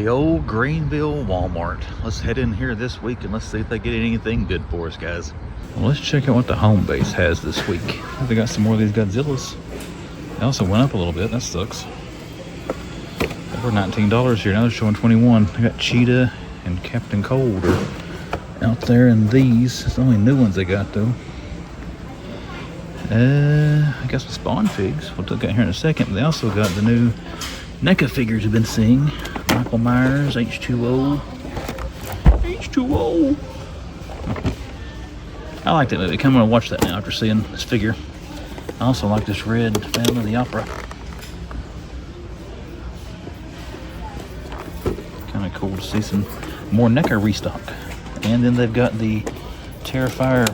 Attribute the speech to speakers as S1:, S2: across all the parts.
S1: the old Greenville Walmart. Let's head in here this week and let's see if they get anything good for us, guys. Well, let's check out what the home base has this week. They got some more of these Godzillas. They also went up a little bit. That sucks. They were $19 here. Now they're showing 21. They got Cheetah and Captain Cold are out there in these. It's the only new ones they got though. I got some Spawn figs. We'll look at here in a second. But they also got the new NECA figures you've been seeing. Michael Myers, H2O. H2O. I like that movie. Come on and watch that now after seeing this figure. I also like this red Phantom of the Opera. Kind of cool to see some more NECA restock. And then they've got the Terrifier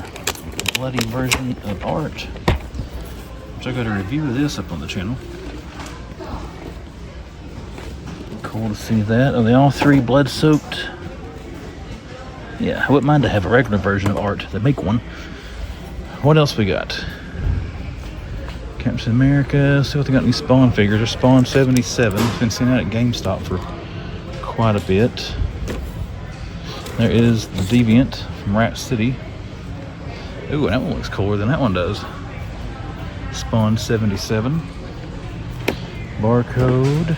S1: bloody version of art. So I got a review of this up on the channel. Cool to see that. Are they all three blood soaked? Yeah, I wouldn't mind to have a regular version of art. They make one. What else we got? Captain America. See what they got in these Spawn figures. They're Spawn 77. It's been seen out at GameStop for quite a bit. There is the Deviant from Rat City. Ooh, that one looks cooler than that one does. Spawn 77. Barcode.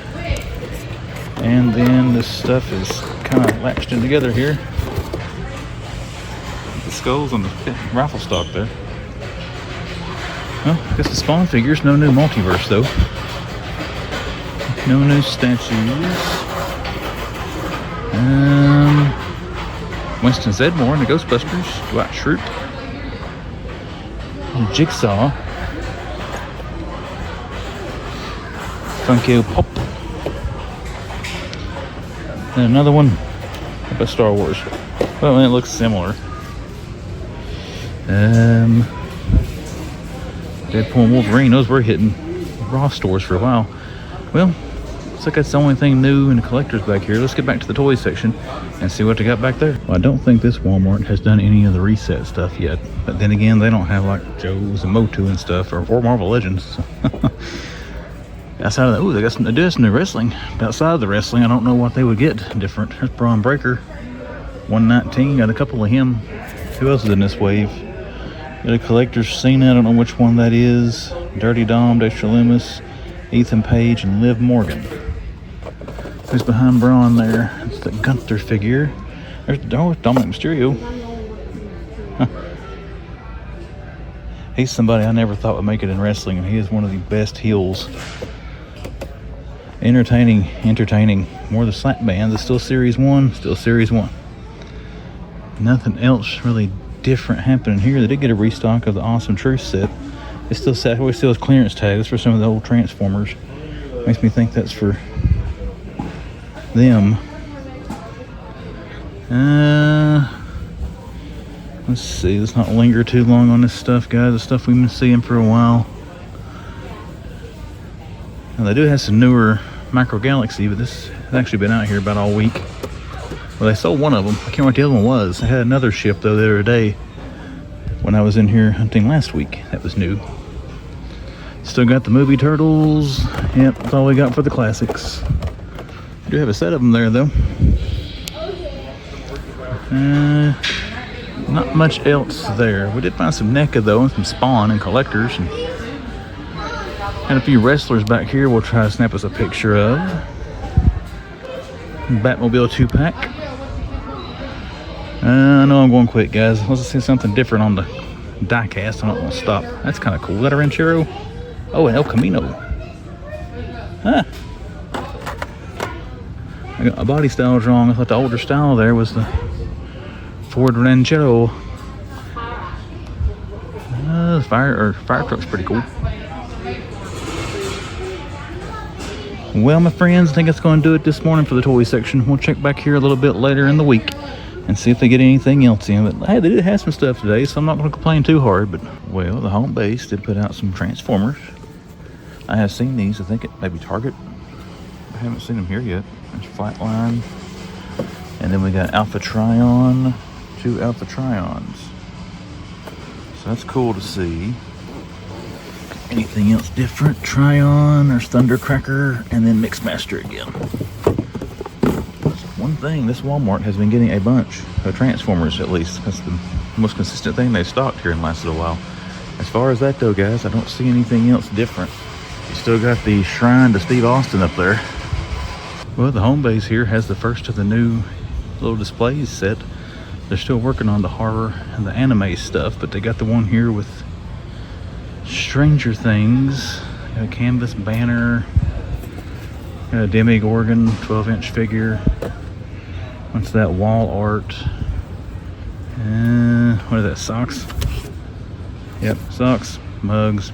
S1: And then this stuff is kind of latched in together here. The skulls on the rifle stock there. Well, I guess the Spawn figures. No new multiverse though. No new statues. Winston Zedmore and the Ghostbusters. Dwight Schrute. Jigsaw. Funko Pop. And another one about Star Wars. Well, it looks similar. Deadpool and Wolverine, those were hitting Ross stores for a while. Well, looks like that's the only thing new in the collectors back here. Let's get back to the toys section and see what they got back there. Well, I don't think this Walmart has done any of the reset stuff yet. But then again, they don't have like Joe's and Motu and stuff, or Marvel Legends. Outside of that, ooh, they got some, they do have some new wrestling. Outside of the wrestling, I don't know what they would get different. There's Braun Breaker, 119. Got a couple of him. Who else is in this wave? Got a collector's Cena. I don't know which one that is. Dirty Dom, Dexter Lumis, Ethan Page, and Liv Morgan. Who's behind Braun there? It's the Gunther figure. There's Dominic Mysterio. Huh. He's somebody I never thought would make it in wrestling, and he is one of the best heels. Entertaining. More the slap bands. It's still Series 1. Still Series 1. Nothing else really different happening here. They did get a restock of the Awesome Truth set. It still has clearance tags for some of the old Transformers. Makes me think that's for them. Let's see. Let's not linger too long on this stuff, guys. The stuff we've been seeing for a while. Now, they do have some newer Micro Galaxy, but this has actually been out here about all week. Well, they sold one of them. I can't remember what the other one was. They had another ship, though, the other day when I was in here hunting last week. That was new. Still got the movie Turtles. Yep, that's all we got for the classics. We do have a set of them there, though. Not much else there. We did find some NECA, though, and some Spawn and collectors. And a few wrestlers back here we'll try to snap us a picture of. Batmobile 2-pack. I know I'm going quick, guys. Let's see something different on the die cast. I don't want to stop. That's kind of cool. Is that a Ranchero? Oh, an El Camino. Huh. I got my body styles wrong. I thought the older style there was the Ford Ranchero. The fire truck's pretty cool. Well, my friends, I think that's going to do it this morning for the toy section. We'll check back here a little bit later in the week and see if they get anything else in. But hey, they did have some stuff today, so I'm not going to complain too hard. But well, the home base did put out some Transformers. I have seen these. I think it may be Target. I haven't seen them here yet. There's Flatline, and then we got Alpha Trion, 2 Alpha Trions. So that's cool to see. Anything else different? Tryon, there's Thundercracker, and then Mixmaster again. One thing, this Walmart has been getting a bunch of Transformers, at least. That's the most consistent thing they've stocked here in the last little while. As far as that though, guys, I don't see anything else different. You still got the shrine to Steve Austin up there. Well, the home base here has the first of the new little displays set. They're still working on the horror and the anime stuff, but they got the one here with Stranger Things. Got a canvas banner. Got a Demogorgon 12-inch figure. What's that? Wall art. What is that? Socks? Yep, socks, mugs.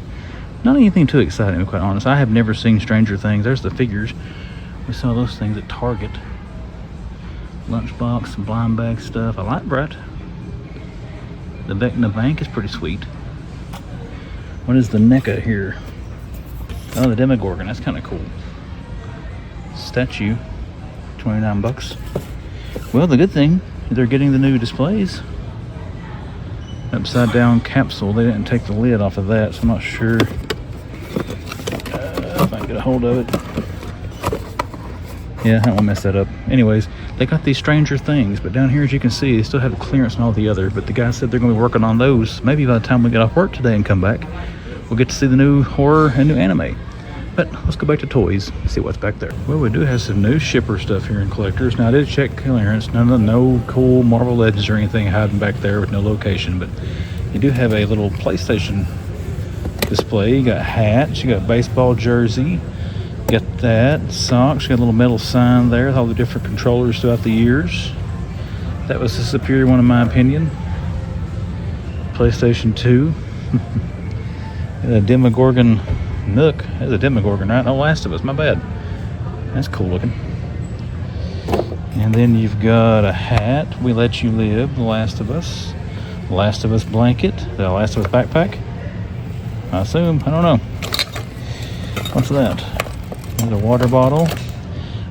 S1: Not anything too exciting, to be quite honest. I have never seen Stranger Things. There's the figures. We saw those things at Target. Lunchbox, some blind bag stuff. I like Brett. The Vecna Bank is pretty sweet. What is the NECA here? Oh, the Demogorgon. That's kind of cool. Statue, 29 bucks. Well, the good thing is they're getting the new displays. Upside down capsule. They didn't take the lid off of that, so I'm not sure if I can get a hold of it. Yeah, I won't mess that up. Anyways, they got these Stranger Things, but down here, as you can see, they still have clearance on all the other. But the guy said they're going to be working on those. Maybe by the time we get off work today and come back, we'll get to see the new horror and new anime. But let's go back to toys, see what's back there. Well, we do have some new shipper stuff here in collectors. Now, I did check clearance. No cool Marvel Legends or anything hiding back there with no location. But you do have a little PlayStation display. You got hats, you got baseball jersey. Got that, socks, got a little metal sign there with all the different controllers throughout the years. That was the superior one in my opinion. PlayStation 2. A Demogorgon Nook. That's a Demogorgon, right? No, Last of Us, my bad. That's cool looking. And then you've got a hat, We Let You Live, The Last of Us. The Last of Us blanket, The Last of Us backpack. I assume, I don't know. What's that? There's a water bottle.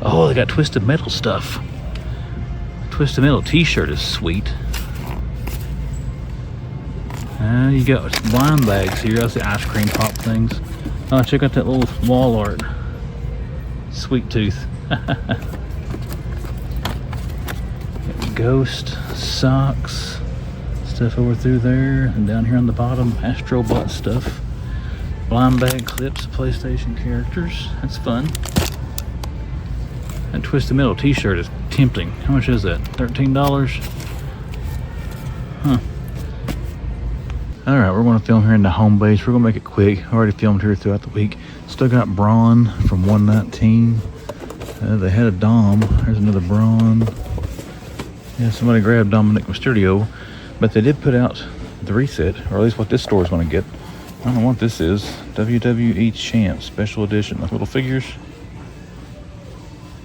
S1: Oh, they got Twisted Metal stuff. Twisted Metal t-shirt is sweet. You got blind bags here. That's the ice cream pop things. Oh, check out that little wall art. Sweet Tooth. Ghost socks. Stuff over through there. And down here on the bottom, Astrobot stuff. Blind bag clips of PlayStation characters. That's fun. That Twisted Metal t-shirt is tempting. How much is that? $13? Huh. Alright, we're going to film here in the home base. We're going to make it quick. I already filmed here throughout the week. Still got Braun from 119. They had a Dom. There's another Braun. Yeah, somebody grabbed Dominic Mysterio. But they did put out the reset, or at least what this store is going to get. I don't know what this is. WWE Champ Special Edition. Like little figures.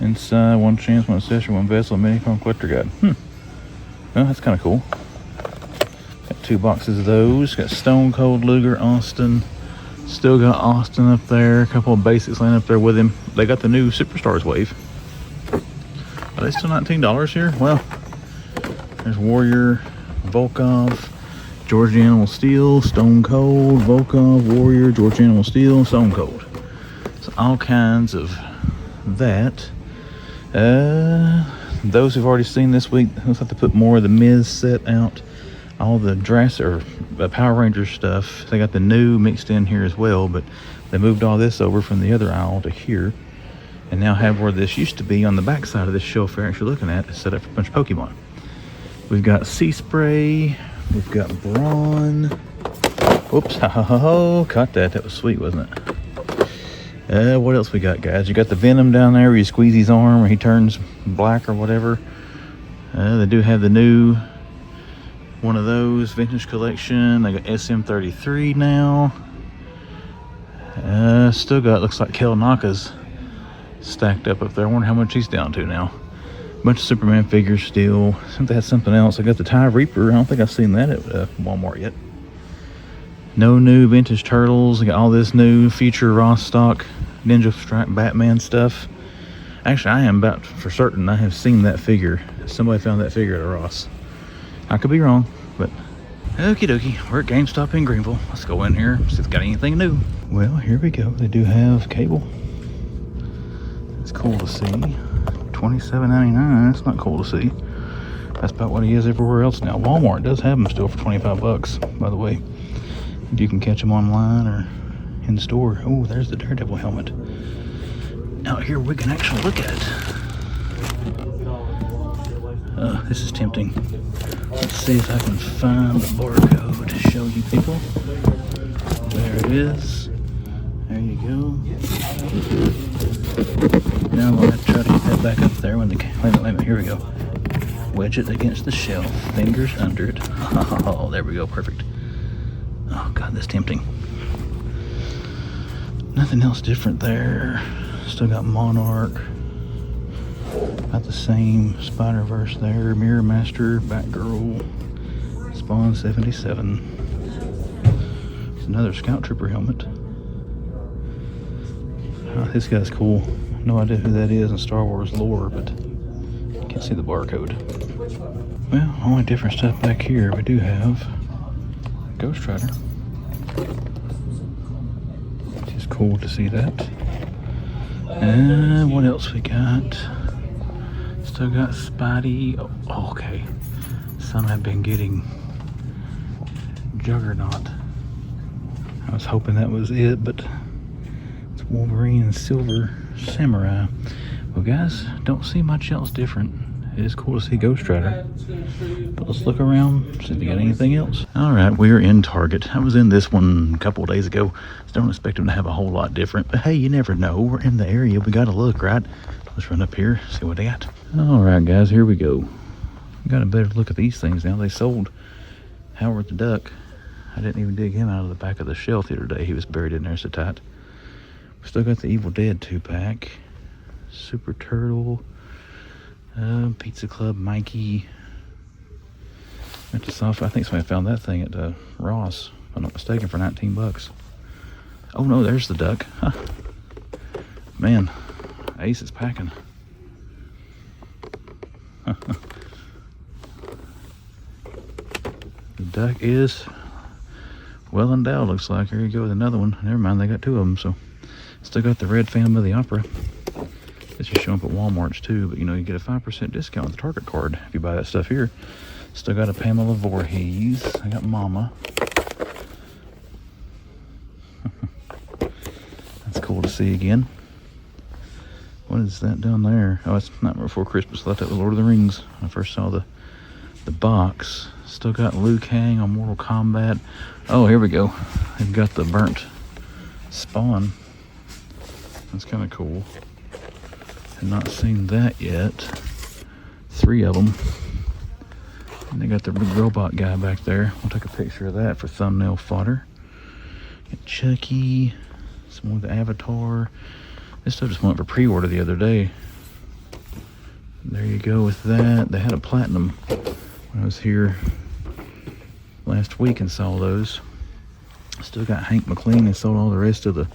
S1: Inside, one chance, one session, one vessel, mini-com collector guide. Well, that's kind of cool. Got 2 boxes of those. Got Stone Cold Luger, Austin. Still got Austin up there. A couple of basics laying up there with him. They got the new Superstars wave. Are they still $19 here? Well, there's Warrior, Volkov, George Animal Steel, Stone Cold, Volkov, Warrior, George Animal Steel, Stone Cold. So all kinds of that. Those who've already seen this week, looks like they put more of the Miz set out. All the Power Rangers stuff. They got the new mixed in here as well, but they moved all this over from the other aisle to here. And now have where this used to be on the back side of this shelf you're actually looking at, set up for a bunch of Pokemon. We've got Sea Spray. We've got Braun. Whoops, caught that. That was sweet, wasn't it? What else we got, guys? You got the Venom down there where you squeeze his arm or he turns black or whatever. They do have the new one of those vintage collection. They got SM33 now. Still got, looks like Kel Naka's stacked up there. I wonder how much he's down to now. Bunch of Superman figures still. I think they had something else. I got the TIE Reaper. I don't think I've seen that at Walmart yet. No new vintage Turtles. I got all this new future Ross stock Ninja Stripe Batman stuff. Actually, I am about for certain I have seen that figure. Somebody found that figure at a Ross. I could be wrong, but okie dokie. We're at GameStop in Greenville. Let's go in here, see if it's got anything new. Well, here we go. They do have cable. It's cool to see. $27.99. That's not cool to see. That's about what he is everywhere else now. Walmart does have them still for 25 bucks, by the way. If you can catch them online or in store. Oh, there's the Daredevil helmet. Out here we can actually look at it. This is tempting. Let's see if I can find the barcode to show you people. There it is. There you go. Now I'm going to have to try to get that back up there when the... Wait a minute, here we go. Wedge it against the shelf. Fingers under it. Oh, there we go. Perfect. Oh, God, that's tempting. Nothing else different there. Still got Monarch. Got the same Spider-Verse there. Mirror Master, Batgirl, Spawn 77. It's another Scout Trooper helmet. Oh, this guy's cool. No idea who that is in Star Wars lore, but can't see the barcode. Well, only different stuff back here. We do have Ghost Rider. It's cool to see that. And what else we got? Still got Spidey. Oh, okay. Some have been getting Juggernaut. I was hoping that was it, but it's Wolverine and Silver Samurai. Well, guys, don't see much else different. It is cool to see Ghost Rider. But let's look around, see if we got anything else. Alright, we are in Target. I was in this one a couple of days ago. So don't expect them to have a whole lot different. But hey, you never know. We're in the area. We got to look, right? Let's run up here, see what they got. Alright, guys, here we go. We got a better look at these things now. They sold Howard the Duck. I didn't even dig him out of the back of the shelf the other day. He was buried in there so tight. We still got the Evil Dead 2-pack. Super Turtle. Pizza Club Mikey. At the soft, I think somebody found that thing at Ross, if I'm not mistaken, for 19 bucks. Oh no, there's the duck. Huh. Man, Ace is packing. The duck is well endowed, looks like. Here you go with another one. Never mind, they got two of them, so still got the red Phantom of the Opera. This is showing up at Walmart's too, but you know, you get a 5% discount with the Target card if you buy that stuff here. Still got a Pamela Voorhees. I got Mama. That's cool to see again. What is that down there? Oh, it's Nightmare Before Christmas. I thought that was Lord of the Rings when I first saw the box. Still got Liu Kang on Mortal Kombat. Oh, here we go. They've got the burnt Spawn. That's kind of cool. Have not seen that yet. 3 of them. And they got the big robot guy back there. We'll take a picture of that for thumbnail fodder. Got Chucky. Some more of the Avatar. This stuff just went for pre-order the other day. There you go with that. They had a platinum when I was here last week and saw those. Still got Hank McLean and sold all the rest of the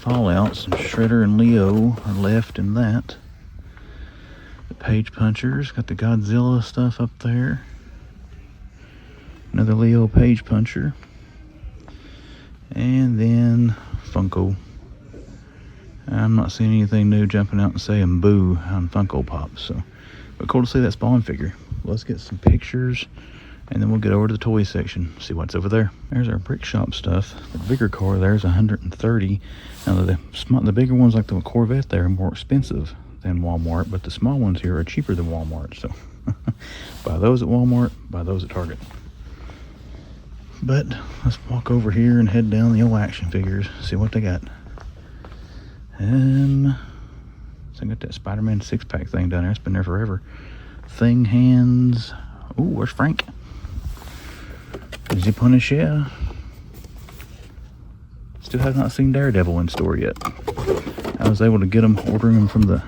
S1: Fallouts, and Shredder and Leo are left in that. The Page Punchers, got the Godzilla stuff up there. Another Leo Page Puncher. And then Funko. I'm not seeing anything new jumping out and saying boo on Funko Pop, so but cool to see that Spawn figure. Let's get some pictures and then we'll get over to the toy section, see what's over there. There's our brick shop stuff. The bigger car there's $130. Now the bigger ones like the Corvette there are more expensive than Walmart, but the small ones here are cheaper than Walmart. So buy those at Walmart, buy those at Target. But let's walk over here and head down the old action figures, see what they got. So I got that Spider-Man 6-pack thing down there. It's been there forever. Thing hands. Ooh, where's Frank? Is he Punisher? Still have not seen Daredevil in store yet. I was able to get them, ordering them from the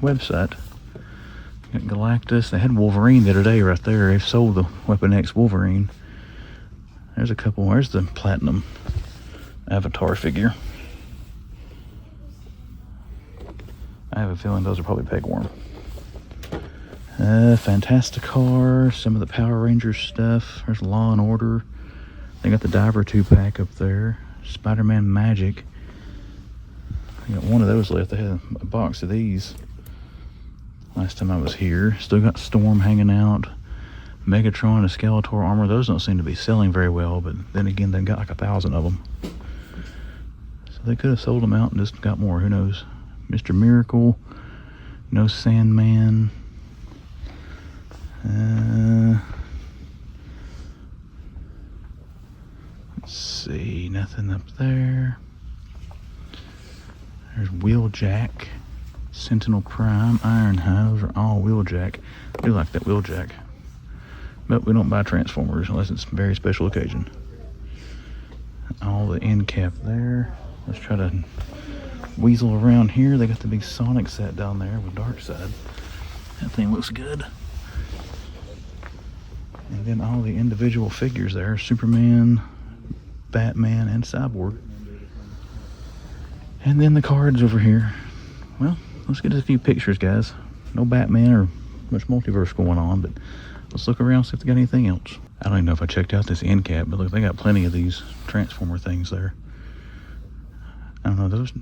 S1: website. Got Galactus. They had Wolverine the other day right there. They sold the Weapon X Wolverine. There's a couple. Where's the Platinum Avatar figure? I have a feeling those are probably pegworm. Fantasticar, some of the Power Rangers stuff. There's Law and Order. They got the Diver 2-pack up there. Spider-Man Magic. I got one of those left. They had a box of these last time I was here. Still got Storm hanging out. Megatron and Skeletor armor. Those don't seem to be selling very well, but then again, they've got like 1,000 of them. So they could have sold them out and just got more. Who knows? Mr. Miracle. No Sandman. Let's see. Nothing up there. There's Wheeljack. Sentinel Prime. Ironhide. Those are all Wheeljack. I do like that Wheeljack. But we don't buy Transformers unless it's a very special occasion. All the end cap there. Let's try to weasel around here. They got the big Sonic set down there with Darkseid. That thing looks good. And then all the individual figures there. Superman, Batman, and Cyborg. And then the cards over here. Well, let's get a few pictures, guys. No Batman or much multiverse going on, but let's look around, see if they got anything else. I don't even know if I checked out this end cap, but look, they got plenty of these Transformer things there. I don't know, those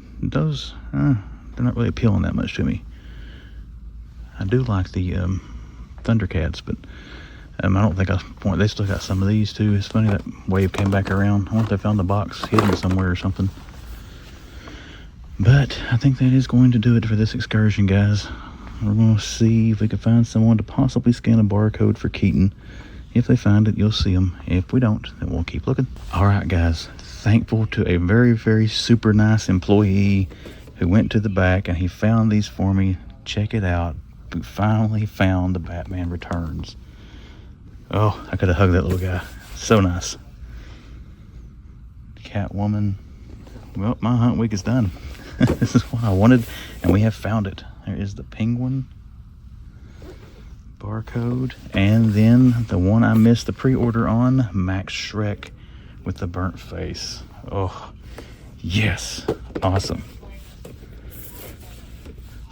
S1: they're not really appealing that much to me. I do like the Thundercats, but I don't think they still got some of these too. It's funny that wave came back around. I wonder if they found the box hidden somewhere or something. But I think that is going to do it for this excursion, guys. We're going to see if we can find someone to possibly scan a barcode for Keaton. If they find it, you'll see them. If we don't, then we'll keep looking. All right, guys. Thankful to a very, very super nice employee who went to the back and he found these for me. Check it out. We finally found the Batman Returns. Oh, I could have hugged that little guy. So nice. Catwoman. Well, my hunt week is done. This is what I wanted, and we have found it. There is the Penguin barcode, and then the one I missed the pre-order on, Max Shrek with the burnt face. Oh, yes. Awesome.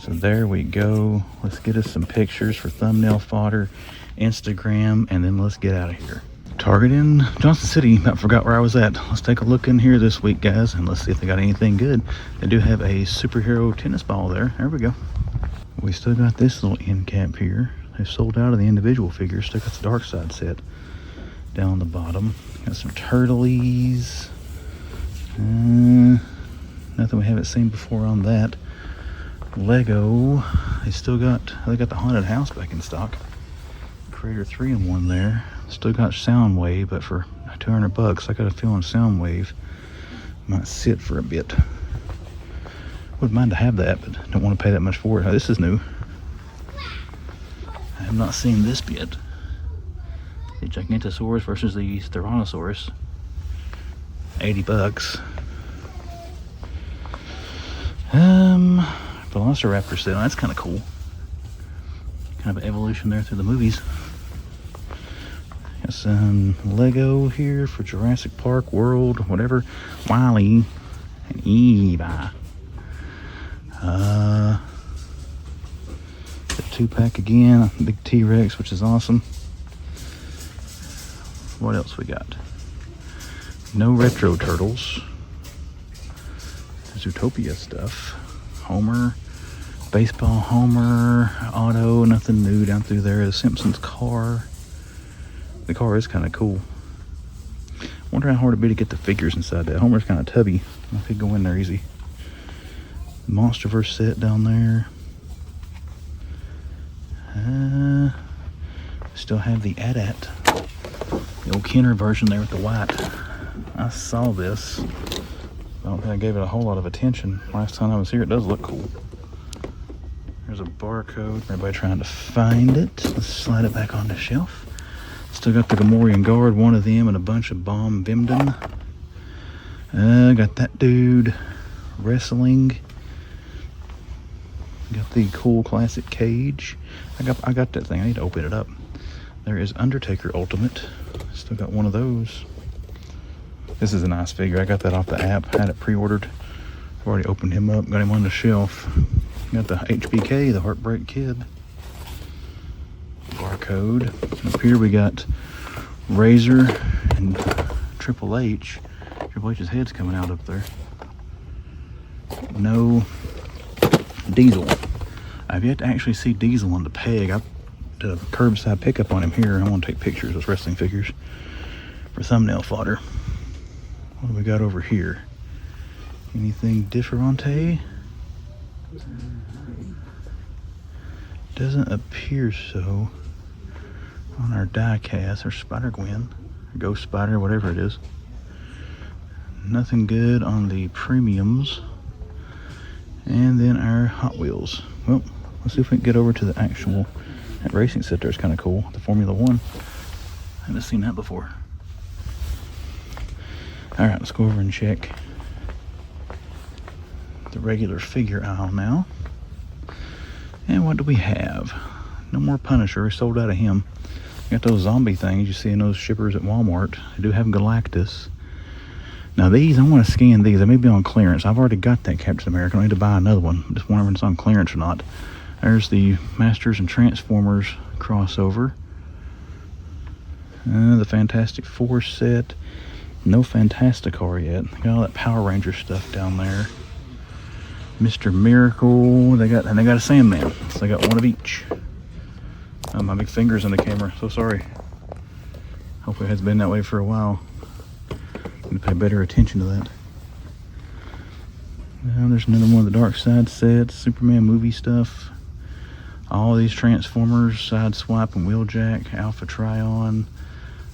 S1: So there we go. Let's get us some pictures for thumbnail fodder, Instagram, and then let's get out of here. Target in Johnson City. I forgot where I was at. Let's take a look in here this week, guys, and let's see if they got anything good. They do have a superhero tennis ball there. There we go. We still got this little end cap here. They sold out of the individual figures. Still got the Darkseid set down the bottom. Got some turtlies. Nothing we haven't seen before on that. Lego. They got the haunted house back in stock. Creator 3-in-1 there. Still got Soundwave, but for $200, I got a feeling Soundwave might sit for a bit. Wouldn't mind to have that, but don't want to pay that much for it. This is new. I have not seen this yet. The Gigantosaurus versus the Tyrannosaurus. $80. Velociraptor set. That's kind of cool. Kind of an evolution there through the movies. Got some Lego here for Jurassic Park, World, whatever. Wily and Eva. The 2-pack again. Big T-Rex, which is awesome. What else we got? No Retro Turtles. Zootopia stuff. Homer. Baseball Homer. Auto. Nothing new down through there. The Simpsons car. The car is kind of cool. Wonder how hard it'd be to get the figures inside that. Homer's kind of tubby. I could go in there easy. Monsterverse set down there. Still have the AT-AT. The old Kenner version there with the white. I saw this. I don't think I gave it a whole lot of attention. Last time I was here, it does look cool. There's a barcode. Everybody trying to find it. Let's slide it back on the shelf. Still got the Gamorrean Guard, one of them, and a bunch of Bomb Vimden. Got that dude. Wrestling. Got the cool classic cage. I got that thing. I need to open it up. There is Undertaker Ultimate. Still got one of those. This is a nice figure. I got that off the app. Had it pre-ordered. I've already opened him up. Got him on the shelf. Got the HBK, the Heartbreak Kid. Barcode. Up here we got Razor and Triple H. Triple H's head's coming out up there. No Diesel. I I've yet to actually see Diesel on the peg. I did a curbside pickup on him here. I want to take pictures of those wrestling figures for thumbnail fodder. What do we got over here? Anything differente? Doesn't appear so on our die cast or Spider Gwen, Ghost Spider, whatever it is. Nothing good on the premiums. And then our Hot Wheels. Well, let's see if we can get over to the actual, that racing set there is kind of cool. The Formula One. I haven't seen that before. All right, let's go over and check the regular figure aisle now. And what do we have? No more Punisher. We sold out of him. Got those zombie things you see in those shippers at Walmart. I do have Galactus. Now these, I want to scan these. They may be on clearance. I've already got that Captain America. I need to buy another one. Just wondering if it's on clearance or not. There's the Masters and Transformers crossover. The Fantastic Four set. No Fantasticar yet. Got all that Power Ranger stuff down there. Mr. Miracle. They got a Sandman. So they got one of each. Oh, my big finger's in the camera. So sorry. Hopefully it has been that way for a while. Need to pay better attention to that. Now there's another one of the Dark Side sets, Superman movie stuff. All these Transformers, Sideswipe and Wheeljack, Alpha Trion,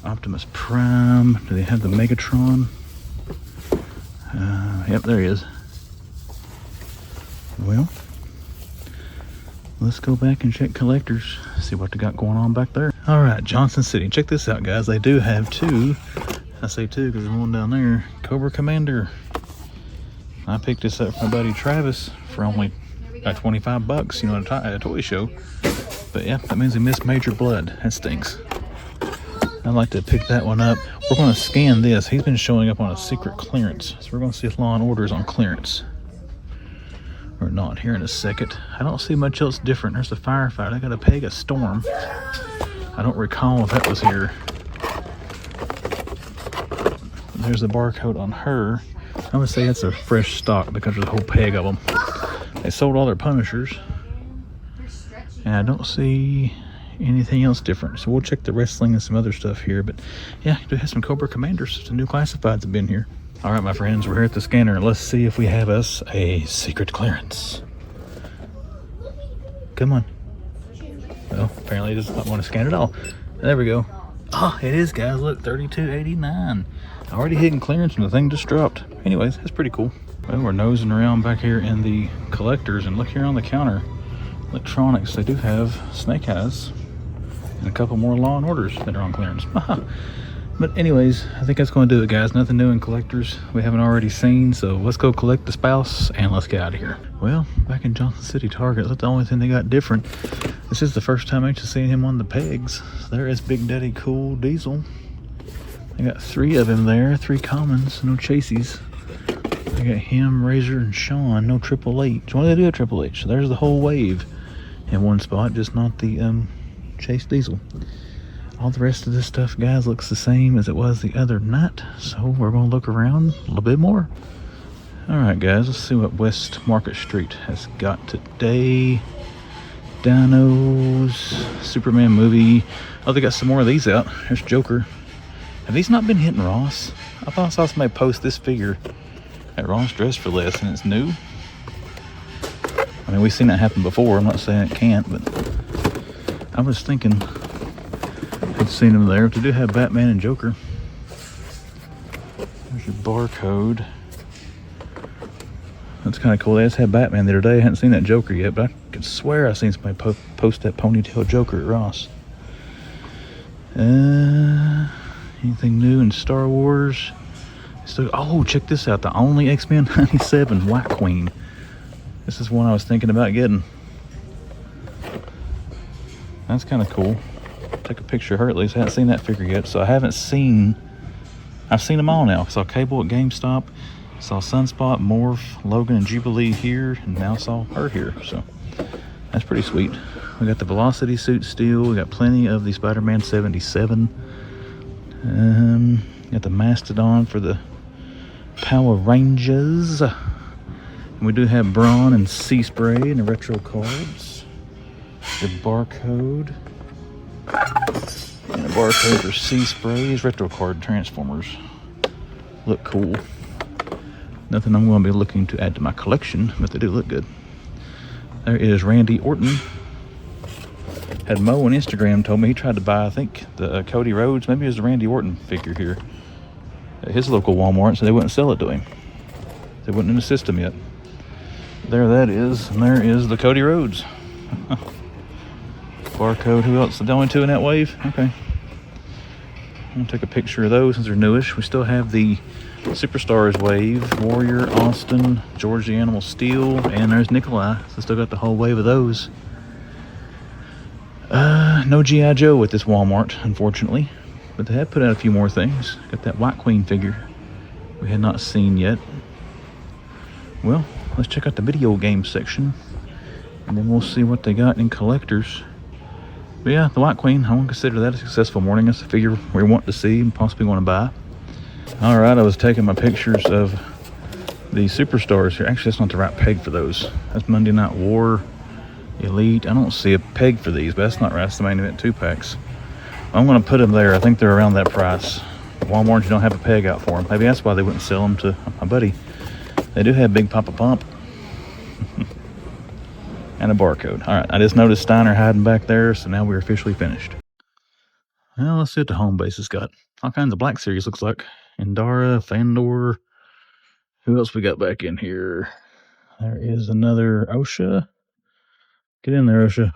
S1: Optimus Prime. Do they have the Megatron? Yep, there he is. Well, let's go back and check collectors, see what they got going on back there. All right, Johnson City. Check this out, guys. They do have two. I say two because there's one down there. Cobra Commander. I picked this up from my buddy Travis for only about 25 bucks, you know, at a toy show. But yeah, that means he missed Major Blood. That stinks. I'd like to pick that one up. We're going to scan this. He's been showing up on a secret clearance. So we're going to see if Law & Order is on clearance. Or not here in a second. I don't see much else different. There's the firefighter. I got a Pega Storm. I don't recall if that was here. There's the barcode on her. I would say that's a fresh stock because there's a whole peg of them. They sold all their Punishers. And I don't see anything else different. So we'll check the wrestling and some other stuff here. But yeah, I do have some Cobra Commanders. Some new classifieds have been here. All right, my friends, we're here at the scanner. Let's see if we have us a secret clearance. Come on. Well, apparently it does not want to scan at all. There we go. Oh, it is, guys. Look, $32.89. Already hitting clearance and the thing just dropped. Anyways, that's pretty cool. Well, we're nosing around back here in the collectors, and look here on the counter. Electronics, they do have Snake Eyes and a couple more Law & Orders that are on clearance. But anyways, I think that's going to do it, guys. Nothing new in collectors we haven't already seen, so let's go collect the spouse and let's get out of here. Well, back in Johnson City Target, that's the only thing they got different. This is the first time actually seeing him on the pegs. So there is Big Daddy Cool Diesel. They got three of him there, three commons, no chases. They got him, Razor, and Sean, no Triple H. Why do they do a Triple H? So there's the whole wave in one spot, just not the Chase Diesel. All the rest of this stuff, guys, looks the same as it was the other night. So we're going to look around a little bit more. All right, guys, let's see what West Market Street has got today. Dinos, Superman movie. Oh, they got some more of these out. There's Joker. Have these not been hitting Ross? I thought I saw somebody post this figure at Ross Dress for Less, and it's new. I mean, we've seen that happen before. I'm not saying it can't, but I was thinking I'd seen them there. They do have Batman and Joker. There's your barcode. That's kind of cool. They just had Batman the other day. I hadn't seen that Joker yet, but I could swear I seen somebody post that ponytail Joker at Ross. Anything new in Star Wars? Oh, check this out. The only X-Men 97 White Queen. This is one I was thinking about getting. That's kind of cool. Take a picture of her at least. I haven't seen that figure yet, so I've seen them all now. I saw Cable at GameStop, saw Sunspot, Morph, Logan, and Jubilee here, and now saw her here. So that's pretty sweet. We got the Velocity suit still. We got plenty of the Spider-Man 77. Got the Mastodon for the Power Rangers. And we do have Brawn and Sea Spray and the retro cards. The barcode. And a barcode for C sprays, retro card transformers. Look cool. Nothing I'm going to be looking to add to my collection, but they do look good. There is Randy Orton. Had Mo on Instagram told me he tried to buy, I think, the Cody Rhodes. Maybe it was the Randy Orton figure here at his local Walmart, so they wouldn't sell it to him. They wouldn't in the system yet. There that is, and there is the Cody Rhodes. Barcode, who else? The only two in that wave? Okay. I'm going to take a picture of those since they're newish. We still have the Superstars wave, Warrior, Austin, George the Animal Steel, and there's Nikolai. So still got the whole wave of those. No GIJoe at this Walmart, unfortunately. But they have put out a few more things. Got that White Queen figure we had not seen yet. Well, let's check out the video game section, and then we'll see what they got in collectors. But yeah, the White Queen, I won't consider that a successful morning. That's a figure we want to see and possibly want to buy. Alright, I was taking my pictures of the Superstars here. Actually, that's not the right peg for those. That's Monday Night War, Elite. I don't see a peg for these, but that's not right. That's the main event 2-packs. I'm going to put them there. I think they're around that price. Walmart, you don't have a peg out for them. Maybe that's why they wouldn't sell them to my buddy. They do have Big Papa Pump. And a barcode. Alright, I just noticed Steiner hiding back there, so now we're officially finished. Well, let's see what the home base has got. All kinds of Black Series, looks like. Endara, Fandor. Who else we got back in here? There is another OSHA. Get in there, OSHA.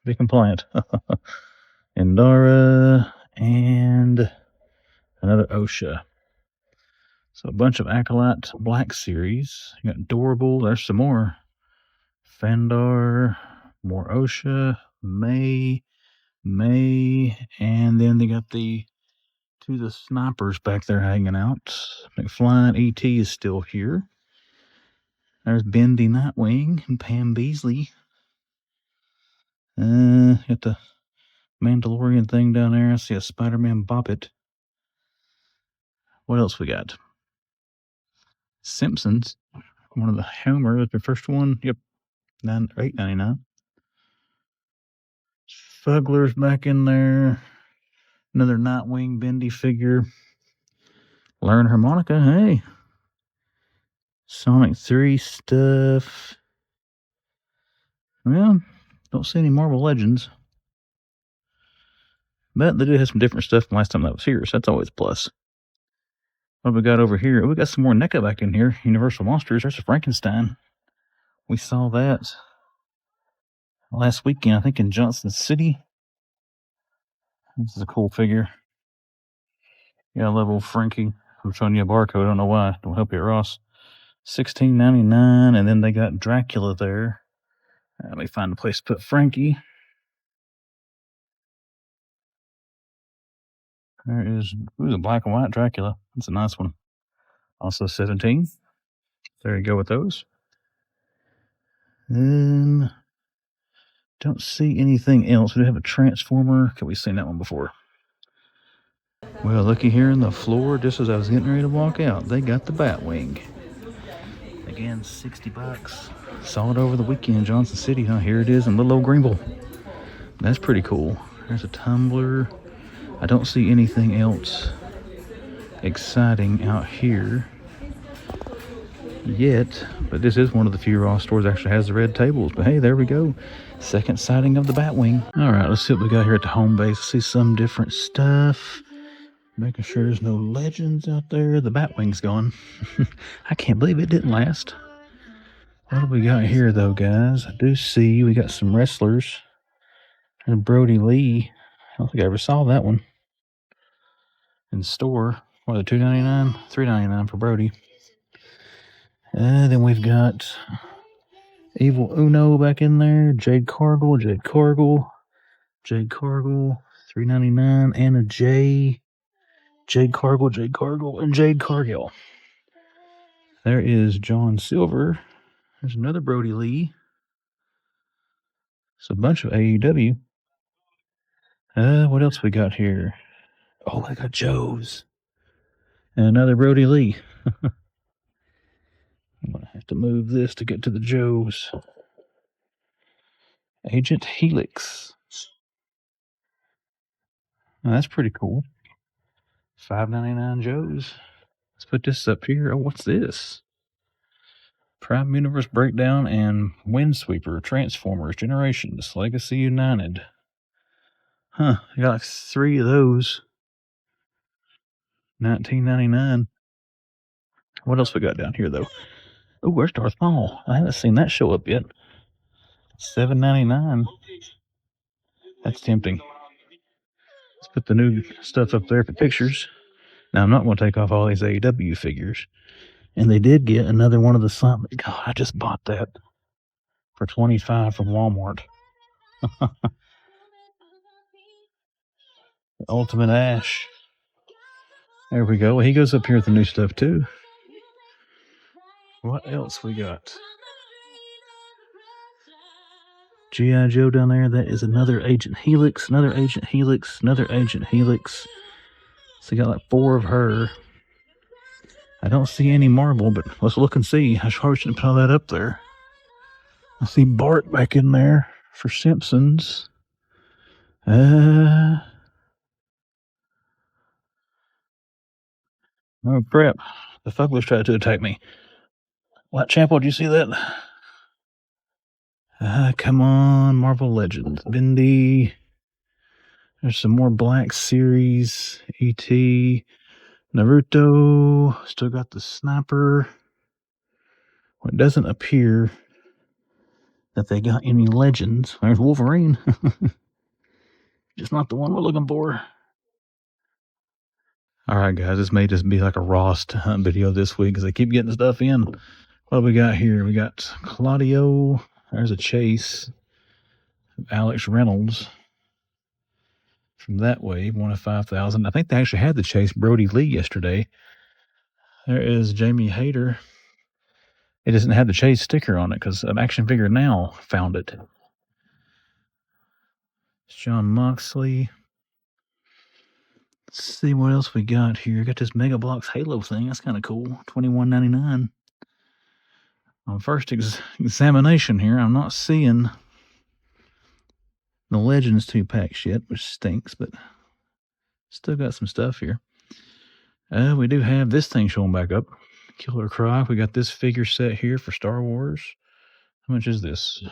S1: Be compliant. Endara and another OSHA. So a bunch of Acolyte Black Series. You got Adorable. There's some more. Fandor, more OSHA, May, and then they got the snipers back there hanging out. McFarlane ET is still here. There's Bendy Nightwing and Pam Beasley. Got the Mandalorian thing down there. I see a Spider-Man Boppet. What else we got? Simpsons. One of the Homer. That's the first one. Yep. $8.99. Fuggler's back in there. Another Nightwing Bendy figure. Learn harmonica. Hey. Sonic 3 stuff. Well, don't see any Marvel Legends. But they do have some different stuff from last time that was here, so that's always a plus. What have we got over here? We got some more NECA back in here. Universal Monsters. There's a Frankenstein. We saw that last weekend, I think, in Johnson City. This is a cool figure. Yeah, I love old Frankie. I'm showing you a barcode. I don't know why. Don't help you, Ross. $16.99, and then they got Dracula there. Let me find a place to put Frankie. There is the black and white Dracula. That's a nice one. Also 17. There you go with those. And don't see anything else. We do have a Transformer. We've seen that one before. Well, looky here in the floor, just as I was getting ready to walk out, they got the Batwing. Again, $60. Saw it over the weekend in Johnson City. Here it is in little old Greenville. That's pretty cool. There's a tumbler. I don't see anything else exciting out here yet, but this is one of the few Ross stores that actually has the red tables. But hey, there we go. Second sighting of the Batwing. All right, let's see what we got here at the home base. See some different stuff. Making sure there's no legends out there. The Batwing's gone. I can't believe it didn't last. What do we got here, though, guys? I do see we got some wrestlers. And Brody Lee. I don't think I ever saw that one in the store. What are they, $2.99? $3.99 for Brody. Then we've got Evil Uno back in there. Jade Cargill, $3.99, and a Jade Cargill, and Jade Cargill. There is John Silver. There's another Brody Lee. It's a bunch of AEW. What else we got here? Oh, I got Joe's. And another Brody Lee. I'm going to have to move this to get to the Joe's. Agent Helix. Now, that's pretty cool. $5.99 Joe's. Let's put this up here. Oh, what's this? Prime Universe Breakdown and Windsweeper Transformers Generations Legacy United. Huh, I got like 3 of those. $19.99. What else we got down here though? Oh, where's Darth Maul? I haven't seen that show up yet. $7.99. That's tempting. Let's put the new stuff up there for pictures. Now I'm not going to take off all these AEW figures. And they did get another one of the Silent. God, I just bought that for $25 from Walmart. Ultimate Ash. There we go. Well, he goes up here with the new stuff too. What else we got? GIJoe down there. That is another Agent Helix, another Agent Helix, another Agent Helix. So you got like 4 of her. I don't see any Marvel, but let's look and see. I probably shouldn't put all that up there. I see Bart back in there for Simpsons. Oh crap. The Fuggler's tried to attack me. What, Champo, did you see that? Come on, Marvel Legends. Bindi. There's some more Black Series. E.T. Naruto. Still got the Sniper. Well, it doesn't appear that they got any Legends. There's Wolverine. Just not the one we're looking for. Alright guys, this may just be like a Ross hunt video this week because they keep getting stuff in. What do we got here? We got Claudio. There's a chase. Alex Reynolds. From that wave, 1 of 5,000. I think they actually had the chase Brody Lee yesterday. There is Jamie Hayter. It doesn't have the chase sticker on it because an Action Figure Now found it. It's John Moxley. Let's see what else we got here. Got this Mega Bloks Halo thing. That's kind of cool. $21.99. On first examination here, I'm not seeing the Legends 2-packs yet, which stinks, but still got some stuff here. We do have this thing showing back up. Killer Croc. We got this figure set here for Star Wars. How much is this?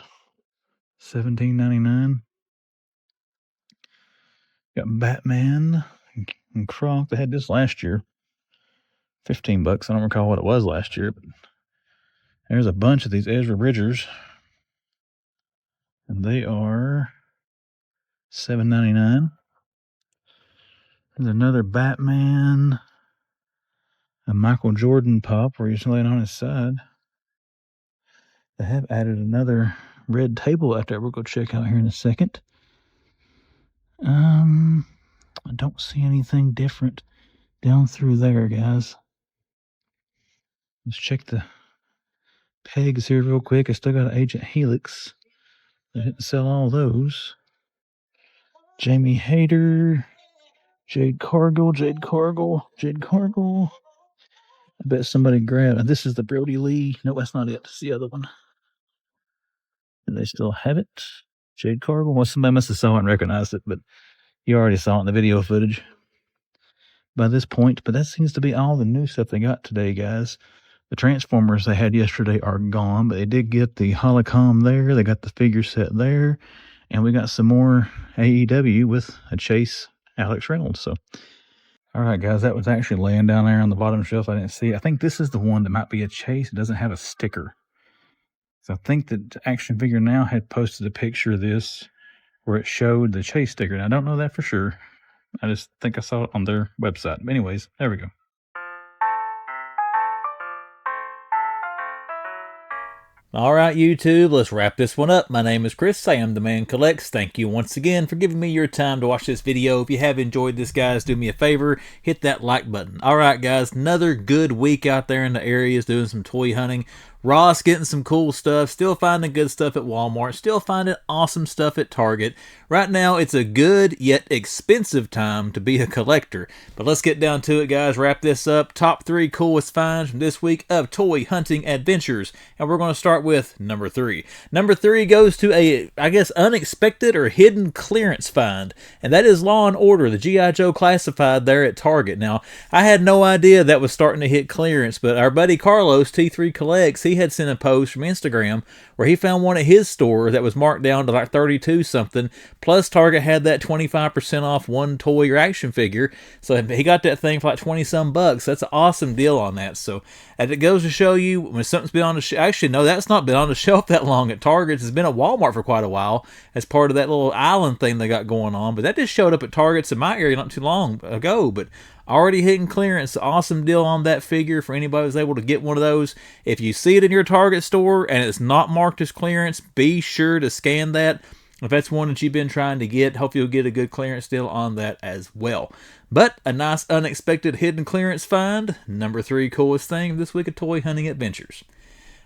S1: $17.99. Got Batman and Croc. They had this last year. $15. I don't recall what it was last year, but there's a bunch of these Ezra Bridgers. And they are $7.99. There's another Batman. A Michael Jordan pop where he's laying on his side. They have added another red table out there. We'll go check out here in a second. I don't see anything different down through there, guys. Let's check the pegs here real quick. I still got an Agent Helix. They didn't sell all those. Jamie Hayter. Jade Cargill. I bet somebody grabbed. This is the Brody Lee. No, that's not it. It's the other one. Do they still have it? Jade Cargill. Well, somebody must have saw it and recognized it, but you already saw it in the video footage by this point. But that seems to be all the new stuff they got today, guys. The Transformers they had yesterday are gone, but they did get the Holocom there. They got the figure set there. And we got some more AEW with a Chase Alex Reynolds. So, all right, guys, that was actually laying down there on the bottom shelf. I didn't see it. I think this is the one that might be a Chase. It doesn't have a sticker. So I think that Action Figure Now had posted a picture of this where it showed the Chase sticker. And I don't know that for sure. I just think I saw it on their website. But anyways, there we go.
S2: All right, YouTube, let's wrap this one up. My name is Chris. I am The Man Collects. Thank you once again for giving me your time to watch this video. If you have enjoyed this, guys, do me a favor, hit that like button. All right, guys, another good week out there in the areas doing some toy hunting. Ross getting some cool stuff, still finding good stuff at Walmart, still finding awesome stuff at Target. Right now, it's a good yet expensive time to be a collector. But let's get down to it, guys. Wrap this up. Top 3 coolest finds from this week of toy hunting adventures. And we're going to start with number 3. Number 3 goes to a, I guess, unexpected or hidden clearance find. And that is Law & Order, the GIJoe classified there at Target. Now, I had no idea that was starting to hit clearance, but our buddy Carlos, T3 Collects, he had sent a post from Instagram where he found one at his store that was marked down to like 32 something. Plus, Target had that 25% off one toy or action figure. So he got that thing for like 20 some bucks. That's an awesome deal on that. So, and it goes to show you when something's been on the shelf. Actually, no, that's not been on the shelf that long at Target. It's been at Walmart for quite a while as part of that little island thing they got going on. But that just showed up at Targets in my area not too long ago. But already hitting clearance. Awesome deal on that figure for anybody who's able to get one of those. If you see it in your Target store and it's not marked as clearance, be sure to scan that. If that's one that you've been trying to get, hope you'll get a good clearance deal on that as well. But a nice unexpected hidden clearance find. Number 3 coolest thing this week of toy hunting adventures.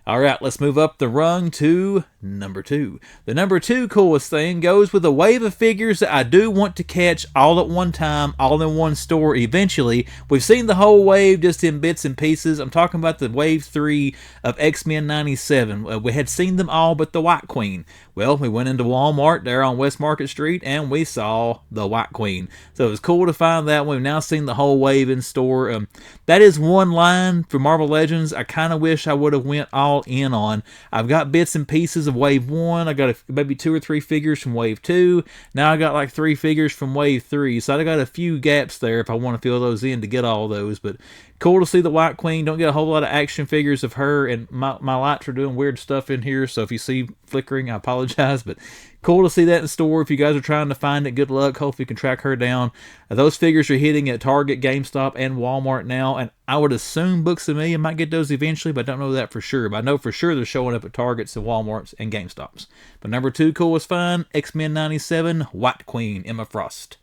S2: All right, let's move up the rung to number 2. The number 2 coolest thing goes with a wave of figures that I do want to catch all at one time, all in one store eventually. We've seen the whole wave just in bits and pieces. I'm talking about the wave 3 of X-Men 97. We had seen them all but the White Queen. Well, we went into Walmart there on West Market Street and we saw the White Queen. So it was cool to find that. We've now seen the whole wave in store. That is one line for Marvel Legends I kind of wish I would have went all in on. I've got bits and pieces of wave 1. I got maybe 2 or 3 figures from wave 2. Now I got like 3 figures from wave 3. So I got a few gaps there if I want to fill those in to get all those. But cool to see the White Queen. Don't get a whole lot of action figures of her, and my lights are doing weird stuff in here, so if you see flickering, I apologize, but cool to see that in store. If you guys are trying to find it, good luck. Hopefully you can track her down. Those figures are hitting at Target, GameStop, and Walmart now, and I would assume Books A Million might get those eventually, but I don't know that for sure. But I know for sure they're showing up at Targets and Walmarts and GameStops. But number 2 coolest find, X-Men 97, White Queen, Emma Frost.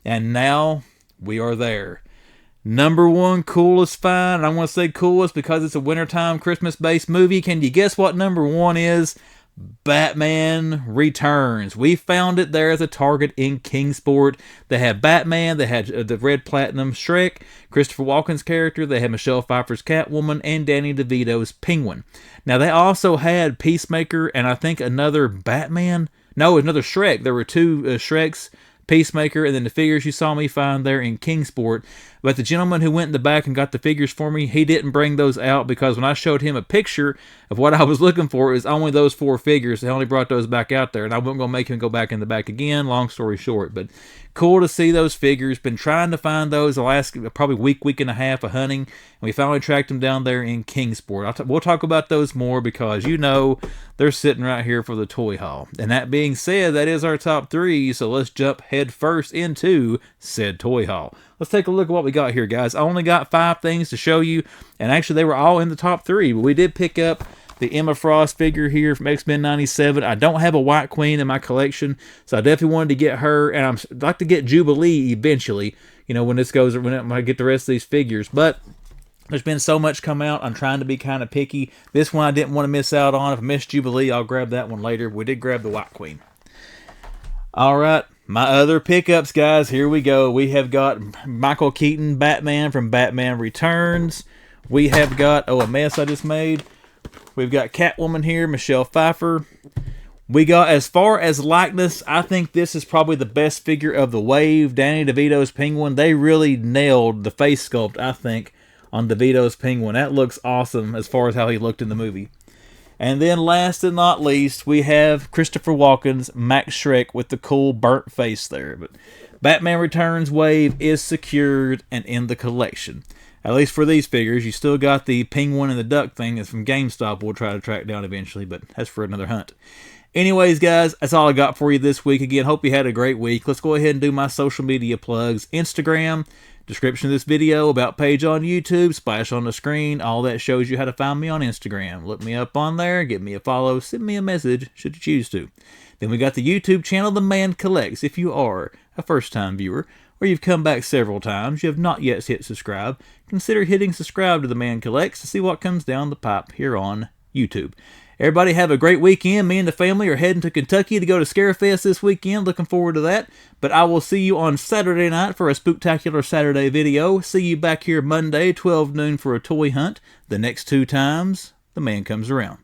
S2: And now we are there. Number 1 coolest find. I want to say coolest because it's a wintertime Christmas-based movie. Can you guess what number 1 is? Batman Returns. We found it there at the Target in Kingsport. They had Batman, they had the Red Platinum Shrek, Christopher Walken's character, they had Michelle Pfeiffer's Catwoman, and Danny DeVito's Penguin. Now they also had Peacemaker and I think another Batman. No, another Shrek. There were 2 Shreks, Peacemaker, and then the figures you saw me find there in Kingsport. But the gentleman who went in the back and got the figures for me, he didn't bring those out because when I showed him a picture of what I was looking for, it was only those 4 figures. They only brought those back out there, and I wasn't going to make him go back in the back again. Long story short, but cool to see those figures. Been trying to find those the last probably week and a half of hunting, and we finally tracked them down there in Kingsport. We'll talk about those more because you know they're sitting right here for the toy haul. And that being said, that is our top 3, so let's jump head first into said toy haul. Let's take a look at what we got here, guys. I only got 5 things to show you, and actually they were all in the top 3, but we did pick up the Emma Frost figure here from X-Men 97. I don't have a White Queen in my collection, so I definitely wanted to get her, and I'd like to get Jubilee eventually, you know, when I get the rest of these figures, but there's been so much come out, I'm trying to be kind of picky. This one I didn't want to miss out on. If I miss Jubilee, I'll grab that one later. We did grab the White Queen. All right. My other pickups, guys, here we go. We have got Michael Keaton Batman from Batman Returns. We have got, a mess I just made. We've got Catwoman here, Michelle Pfeiffer. We got, as far as likeness, I think this is probably the best figure of the wave. Danny DeVito's Penguin. They really nailed the face sculpt, I think, on DeVito's Penguin. That looks awesome as far as how he looked in the movie. And then last and not least, we have Christopher Walken's Max Shrek with the cool burnt face there. But Batman Returns wave is secured and in the collection. At least for these figures. You still got the Penguin and the Duck thing that's from GameStop we'll try to track down eventually, but that's for another hunt. Anyways, guys, that's all I got for you this week. Again, hope you had a great week. Let's go ahead and do my social media plugs. Instagram, description of this video, about page on YouTube, splash on the screen. All that shows you how to find me on Instagram. Look me up on there, give me a follow, send me a message, should you choose to. Then we got the YouTube channel, The Man Collects. If you are a first-time viewer, or you've come back several times, you have not yet hit subscribe, consider hitting subscribe to The Man Collects to see what comes down the pipe here on YouTube. Everybody have a great weekend. Me and the family are heading to Kentucky to go to Scarefest this weekend. Looking forward to that. But I will see you on Saturday night for a Spooktacular Saturday video. See you back here Monday, 12 noon for a toy hunt. The next 2 times the man comes around.